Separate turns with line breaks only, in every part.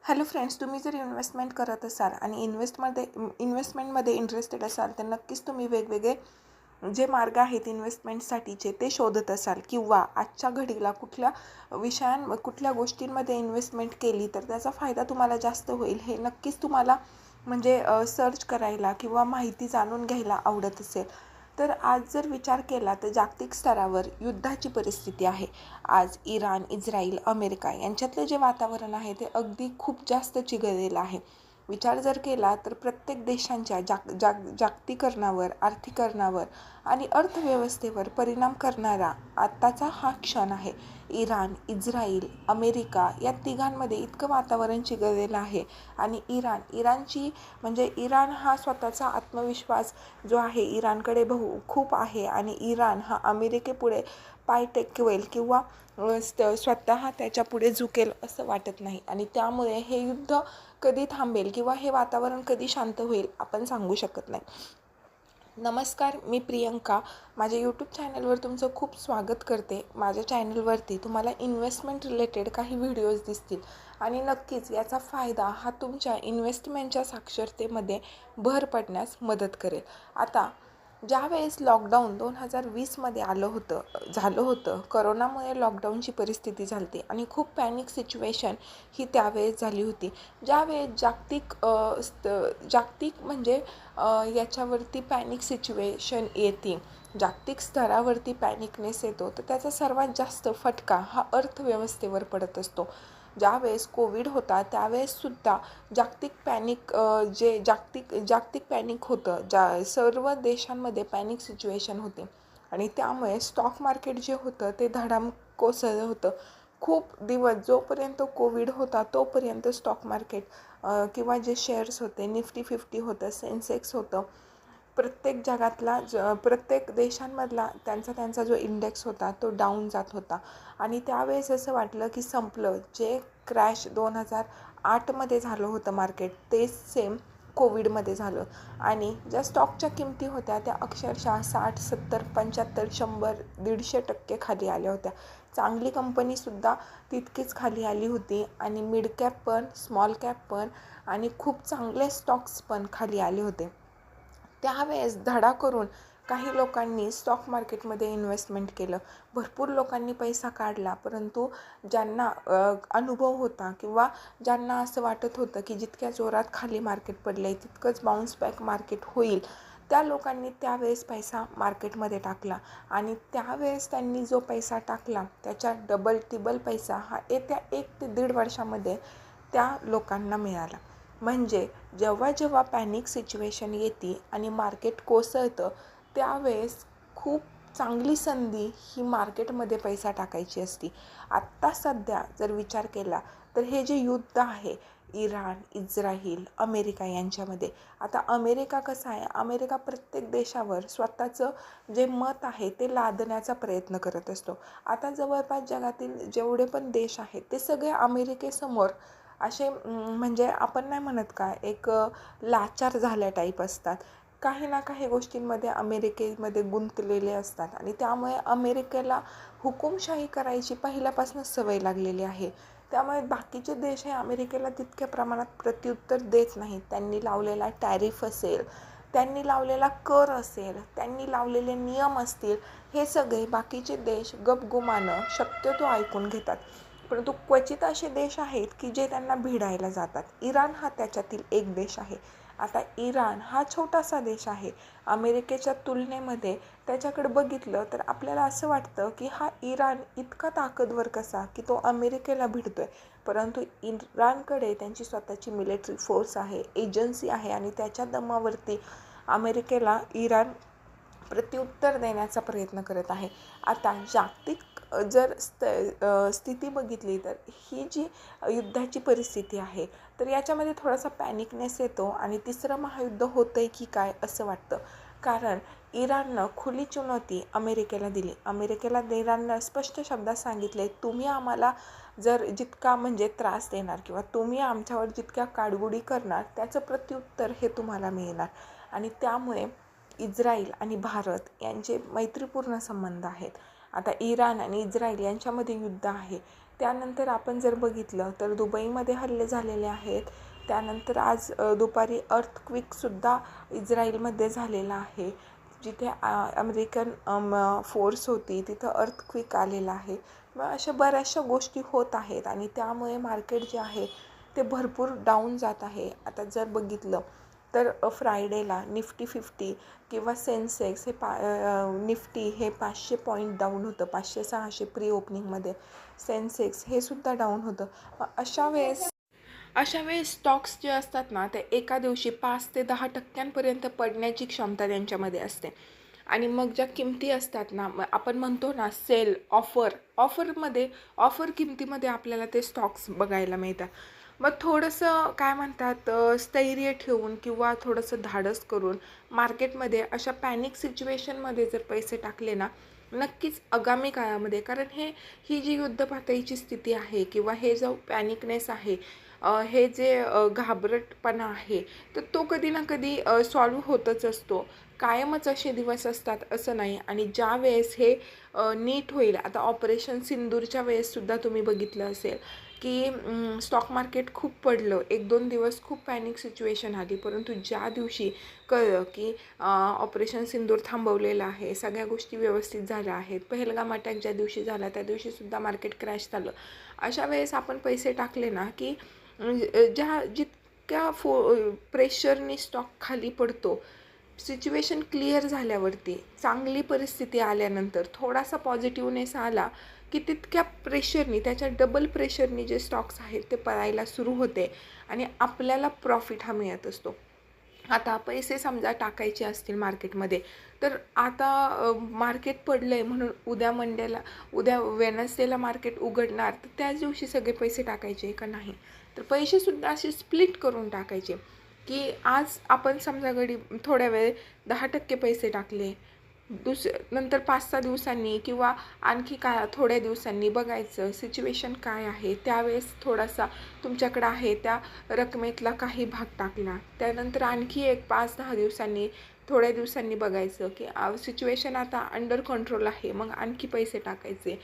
Hello friends, तुम्ही जर investment करत असाल आणि इन्व्हेस्टमेंटमध्ये इंटरेस्टेड असाल तर नक्कीच तुम्ही वेगवेगळे जे मार्ग आहेत इन्व्हेस्टमेंटसाठीचे ते शोधत असाल किंवा आजच्या घडीला कुठल्या गोष्टींमध्ये इन्व्हेस्टमेंट केली तर त्याचा फायदा तुम्हाला जास्त होईल हे नक्कीच तुम्हाला सर्च करायला किंवा माहिती जाणून घ्यायला आवडत असेल. तर आज जर विचार केला तर जागतिक स्तरावर युद्धाची परिस्थिती आहे. आज इराण, इस्रायल, अमेरिका यांच्यातलं जे वातावरण आहे ते अगदी खूप जास्त चिघळलेलं आहे. विचार जर केला तर प्रत्येक देशांच्या जागतिकीकरणावर, आर्थिकीकरणावर आणि अर्थव्यवस्थेवर परिणाम करणारा आत्ताचा हा क्षण आहे. इराण, इस्रायल, अमेरिका या तिघांमध्ये इतकं वातावरण चिघळलेलं आहे. आणि इराण हा स्वतःचा आत्मविश्वास जो आहे इराणकडे खूप आहे आणि इराण हा अमेरिकेपुढे पाय टेकवेल किंवा स्वतः त्याच्या पुढे झुकेल असं वाटत नाही. आणि त्यामुळे हे युद्ध कधी थांबेल किंवा हे वातावरण कधी शांत होईल आपण सांगू शकत नाही. नमस्कार, मी प्रियंका. माझ्या यूट्यूब चॅनलवर तुमचं खूप स्वागत करते. माझ्या चॅनलवरती तुम्हाला इन्व्हेस्टमेंट रिलेटेड काही व्हिडिओज दिसतील आणि नक्कीच याचा फायदा हा तुमच्या इन्व्हेस्टमेंटच्या साक्षरतेमध्ये भर पडण्यास मदत करेल. आता ज्यावेळेस लॉकडाऊन 2020मध्ये झालं होतं, करोनामुळे लॉकडाऊनची परिस्थिती झाली होती आणि खूप पॅनिक सिच्युएशन ही त्यावेळेस झाली होती. ज्यावेळेस जागतिक म्हणजे याच्यावरती पॅनिक सिच्युएशन येते, जागतिक स्तरावरती पॅनिकनेस येतो, तर त्याचा सर्वात जास्त फटका हा अर्थव्यवस्थेवर पडत असतो. ज्यावेळेस कोविड होता त्यावेळेससुद्धा जागतिक पॅनिक होतं, सर्व देशांमध्ये पॅनिक सिच्युएशन होती आणि त्यामुळे स्टॉक मार्केट जे होतं ते धडाम कोसळलं होतं. खूप दिवस जोपर्यंत कोविड होता तोपर्यंत स्टॉक मार्केट किंवा जे शेअर्स होते, निफ्टी 50 होतं, सेन्सेक्स होतं, प्रत्येक देशांमधला त्यांचा जो इंडेक्स होता तो डाऊन जात होता. आणि त्यावेळेस असं वाटलं की संपलं. जे क्रॅश 2008मध्ये झालं होतं मार्केट तेच सेम कोविडमध्ये झालं आणि ज्या स्टॉकच्या किमती होत्या त्या अक्षरशः 60, 70, 75, 100, 150% खाली आल्या होत्या. चांगली कंपनीसुद्धा तितकीच खाली आली होती आणि मिड कॅप पण, स्मॉल कॅप पण आणि खूप चांगले स्टॉक्स पण खाली आले होते. त्यावेळेस धडा करून काही लोकांनी स्टॉक मार्केटमध्ये इन्व्हेस्टमेंट केलं. भरपूर लोकांनी पैसा काढला, परंतु ज्यांना अनुभव होता किंवा ज्यांना असं वाटत होतं की जितक्या जोरात खाली मार्केट पडलं आहे तितकंच बाउन्स बॅक मार्केट होईल, त्या लोकांनी त्यावेळेस पैसा मार्केटमध्ये टाकला आणि त्यावेळेस त्यांनी जो पैसा टाकला त्याच्या डबल टिबल पैसा हा येत्या 1 ते 1.5 वर्षामध्ये त्या लोकांना मिळाला. म्हणजे जेव्हा पॅनिक सिच्युएशन येते आणि मार्केट कोसळतं त्यावेळेस खूप चांगली संधी ही मार्केटमध्ये पैसा टाकायची असती. आत्ता सध्या जर विचार केला तर हे जे युद्ध आहे इराण, इस्रायल, अमेरिका यांच्यामध्ये, आता अमेरिका कसं आहे, अमेरिका प्रत्येक देशावर स्वतःचं जे मत आहे ते लादण्याचा प्रयत्न करत असतो. आता जवळपास जगातील जेवढे पण देश आहेत ते सगळे अमेरिकेसमोर असे म्हणजे आपण नाही म्हणत का एक लाचार झाल्या टाईप असतात. काही ना काही गोष्टींमध्ये अमेरिकेमध्ये गुंतलेले असतात आणि त्यामुळे अमेरिकेला हुकुमशाही करायची पहिल्यापासूनच सवय लागलेली आहे. त्यामुळे बाकीचे देश हे अमेरिकेला तितक्या प्रमाणात प्रत्युत्तर देत नाहीत. त्यांनी लावलेला टॅरिफ असेल, त्यांनी लावलेला कर असेल, त्यांनी लावलेले नियम असतील, हे सगळे बाकीचे देश गपगुमानं शक्यतो ऐकून घेतात. परंतु क्वचित असे देश आहेत की जे त्यांना भिडायला जातात. इराण हा त्याच्यातील एक देश आहे. आता इराण हा छोटासा देश आहे. अमेरिकेच्या तुलनेमध्ये त्याच्याकडे बघितलं तर आपल्याला असं वाटतं की हा इराण इतका ताकदवर कसा की तो अमेरिकेला भिडतोय. परंतु इराणकडे त्यांची स्वतःची मिलिटरी फोर्स आहे, एजन्सी आहे आणि त्याच्या दमावरती अमेरिकेला इराण प्रत्युत्तर देण्याचा प्रयत्न करत आहे. आता जागतिक जर स्थिती बघितली तर ही जी युद्धाची परिस्थिती आहे तर याच्यामध्ये थोडासा पॅनिकनेस येतो आणि तिसरं महायुद्ध होतं आहे की काय असं वाटतं. कारण इराणनं खुली चुनौती अमेरिकेला दिली. इराणनं स्पष्ट शब्दात सांगितले, तुम्ही आम्हाला जर जितका म्हणजे त्रास देणार किंवा तुम्ही आमच्यावर जितक्या काडगुडी करणार त्याचं प्रत्युत्तर हे तुम्हाला मिळणार. आणि त्यामुळे इस्रायल आणि भारत यांचे मैत्रीपूर्ण संबंध आहेत. आता इराण आणि इस्रायल यांच्यामध्ये युद्ध आहे. त्यानंतर आपण जर बघितलं तर दुबईमध्ये हल्ले झालेले आहेत. त्यानंतर आज दुपारी अर्थक्वेकसुद्धा इस्राईलमध्ये झालेला आहे. जिथे अमेरिकन फोर्स होती तिथं अर्थक्वेक आलेला आहे. मग अशा बऱ्याचशा गोष्टी होत आहेत आणि त्यामुळे मार्केट जे आहे ते भरपूर डाऊन जात आहे. आता जर बघितलं तर फ्रायडेला निफ्टी 50 किंवा सेन्सेक्स हे निफ्टी हे 500 पॉईंट डाऊन होतं. 500-600 प्री ओपनिंगमध्ये सेन्सेक्स हे सुद्धा डाऊन होतं. अशा वेळेस स्टॉक्स जे असतात ना ते एका दिवशी 5 ते 10% पडण्याची क्षमता त्यांच्यामध्ये असते. आणि मग ज्या किमती असतात ना, आपण म्हणतो ना सेल ऑफर किमतीमध्ये आपल्याला ते स्टॉक्स बघायला मिळतात. मग थोडंसं काय म्हणतात स्थैर्य ठेवून किंवा थोडंसं धाडस करून मार्केटमध्ये अशा पॅनिक सिच्युएशनमध्ये जर पैसे टाकले ना, नक्कीच आगामी काळामध्ये, कारण ही जी युद्धपातळीची स्थिती आहे किंवा हे जो पॅनिकनेस आहे, हे जे घाबरटपणा आहे, तर तो कधी ना कधी सॉल्व्ह होतच असतो. कायमच असे दिवस असतात असं नाही. आणि ज्या वेळेस हे नीट होईल, आता ऑपरेशन सिंदूरच्या वेळेससुद्धा तुम्ही बघितलं असेल की स्टॉक मार्केट खूप पडलं, 1-2 दिवस खूप पॅनिक सिच्युएशन आली. परंतु ज्या दिवशी कळलं की ऑपरेशन सिंदूर थांबवलेलं आहे, सगळ्या गोष्टी व्यवस्थित झाल्या आहेत, पहलगाम अटॅक ज्या दिवशी झाला त्या दिवशीसुद्धा मार्केट क्रॅश झालं. अशा वेळेस आपण पैसे टाकले ना की जितक्या प्रेशरनी स्टॉक खाली पडतो, सिच्युएशन क्लिअर झाल्यावरती, चांगली परिस्थिती आल्यानंतर थोडासा पॉझिटिव्हनेस आला की तितक्या प्रेशरनी, त्याच्या डबल प्रेशरनी जे स्टॉक्स आहेत ते पळायला सुरू होते आणि आपल्याला प्रॉफिट हा मिळत असतो. आता पैसे समजा टाकायचे असतील मार्केटमध्ये, तर आता मार्केट पडलं आहे म्हणून उद्या वेनसडेला मार्केट उघडणार, तर त्याच दिवशी सगळे पैसे टाकायचे का नाही, तर पैसेसुद्धा असे स्प्लिट करून टाकायचे. की आज आपण समजा थोड्या वेळ 10% पैसे टाकले, नंतर 5-6 दिवसांनी किंवा आणखी थोड्या दिवसांनी बघायचं सिच्युएशन काय आहे, त्यावेळेस थोडासा तुमच्याकडं आहे त्या रकमेतला काही भाग टाकला. त्यानंतर आणखी एक 5-10 दिवसांनी, थोड्या दिवसांनी बघायचं की सिच्युएशन आता अंडर कंट्रोल आहे, मग आणखी पैसे टाकायचे.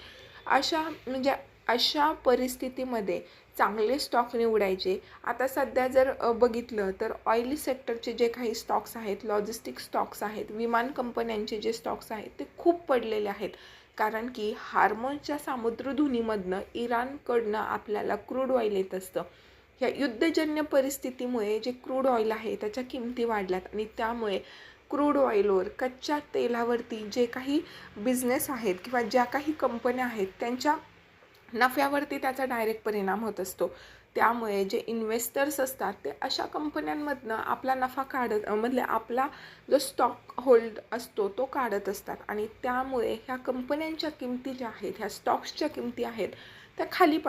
अशा परिस्थितीमध्ये चांगले स्टॉक निवडायचे. आता सध्या जर बघितलं तर ऑइली सेक्टरचे जे काही स्टॉक्स आहेत, लॉजिस्टिक स्टॉक्स आहेत, विमान कंपन्यांचे जे स्टॉक्स आहेत ते खूप पडलेले आहेत. कारण की हार्मोनच्या सामुद्रधुनीमधनं इराणकडनं आपल्याला क्रूड ऑइल येत असतं. ह्या युद्धजन्य परिस्थितीमुळे जे क्रूड ऑइल आहे त्याच्या किमती वाढल्यात आणि त्यामुळे क्रूड ऑइलवर, कच्च्या तेलावरती जे काही बिझनेस आहेत किंवा ज्या काही कंपन्या आहेत त्यांच्या नफ्यावरती त्याचा डायरेक्ट परिणाम होत असतो. त्यामुळे जे इन्व्हेस्टर्स असतात ते अशा कंपन्यांमधनं आपला नफा आपला जो स्टॉक होल्ड असतो तो काढत असतात आणि त्यामुळे ह्या कंपन्यांच्या किमती ज्या आहेत, ह्या स्टॉक्सच्या किमती आहेत त्या खाली